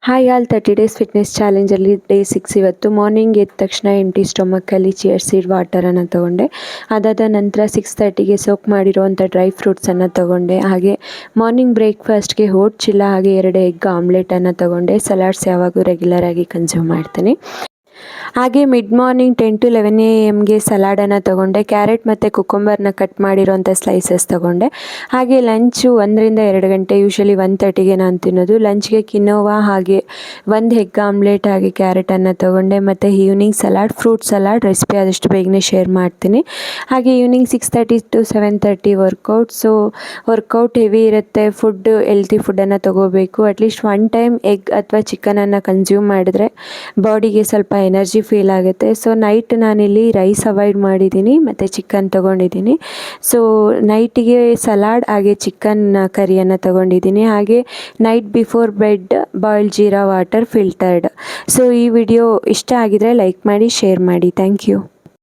Hi all 30 days fitness ಚಾಲೆಂಜಲ್ಲಿ day 6 ಇವತ್ತು morning ಎದ್ದ ತಕ್ಷಣ ಎಂಟಿ ಸ್ಟೊಮಕ್ಕಲ್ಲಿ ಚಿಯರ್ ಸೀಡ್ ವಾಟರನ್ನು ತೊಗೊಂಡೆ. ಅದಾದ ನಂತರ 6:30ಗೆ ಸೋಕ್ ಮಾಡಿರುವಂಥ ಡ್ರೈ ಫ್ರೂಟ್ಸನ್ನು ತೊಗೊಂಡೆ. ಹಾಗೆ ಮಾರ್ನಿಂಗ್ ಬ್ರೇಕ್ಫಾಸ್ಟ್ಗೆ ಓಟ್ ಚಿಲ್ಲ ಹಾಗೆ 2 ಎಗ್ ಆಮ್ಲೆಟನ್ನು ತೊಗೊಂಡೆ. ಸಲಾಡ್ಸ್ ಯಾವಾಗೂ ರೆಗ್ಯುಲರಾಗಿ ಕನ್ಸ್ಯೂಮ್ ಮಾಡ್ತೀನಿ. ಹಾಗೆ ಮಿಡ್ ಮಾರ್ನಿಂಗ್ 10 to 11 AM ಸಲಾಡನ್ನು ತೊಗೊಂಡೆ. ಕ್ಯಾರೆಟ್ ಮತ್ತು ಕುಕುಂಬರ್ನ ಕಟ್ ಮಾಡಿರೋಂಥ ಸ್ಲೈಸಸ್ ತೊಗೊಂಡೆ. ಹಾಗೆ ಲಂಚು 1ರಿಂದ 2 ಗಂಟೆ, ಯೂಶ್ವಲಿ 1:30ಗೆ ನಾನು ತಿನ್ನೋದು. ಲಂಚ್ಗೆ ಕಿನೋವಾ ಹಾಗೆ 1 ಎಗ್ ಆಮ್ಲೆಟ್ ಹಾಗೆ ಕ್ಯಾರೆಟನ್ನು ತೊಗೊಂಡೆ. ಮತ್ತು ಈವ್ನಿಂಗ್ ಫ್ರೂಟ್ ಸಲಾಡ್ ರೆಸಿಪಿ ಆದಷ್ಟು ಬೇಗನೆ ಶೇರ್ ಮಾಡ್ತೀನಿ. ಹಾಗೆ ಈವ್ನಿಂಗ್ 6:30 to 7:30 ವರ್ಕೌಟ್ ಹೆವಿ ಇರುತ್ತೆ. ಹೆಲ್ತಿ ಫುಡ್ಡನ್ನು ತೊಗೋಬೇಕು. ಅಟ್ಲೀಸ್ಟ್ 1 ಟೈಮ್ ಎಗ್ ಅಥವಾ ಚಿಕನನ್ನು ಕನ್ಸ್ಯೂಮ್ ಮಾಡಿದ್ರೆ ಬಾಡಿಗೆ ಸ್ವಲ್ಪ ಎನರ್ಜಿ ಫೀಲ್ ಆಗುತ್ತೆ. ಸೊ ನೈಟ್ ನಾನಿಲ್ಲಿ ರೈಸ್ ಅವಾಯ್ಡ್ ಮಾಡಿದ್ದೀನಿ ಮತ್ತು ಚಿಕನ್ ತೊಗೊಂಡಿದ್ದೀನಿ. ಸೊ ನೈಟಿಗೆ ಸಲಾಡ್ ಹಾಗೆ ಚಿಕನ್ ಕರಿಯನ್ನು ತೊಗೊಂಡಿದ್ದೀನಿ. ಹಾಗೆ night before bed boiled jeera water filtered. So ಈ ವಿಡಿಯೋ ಇಷ್ಟ ಆಗಿದರೆ ಲೈಕ್ ಮಾಡಿ, ಶೇರ್ ಮಾಡಿ. Thank you.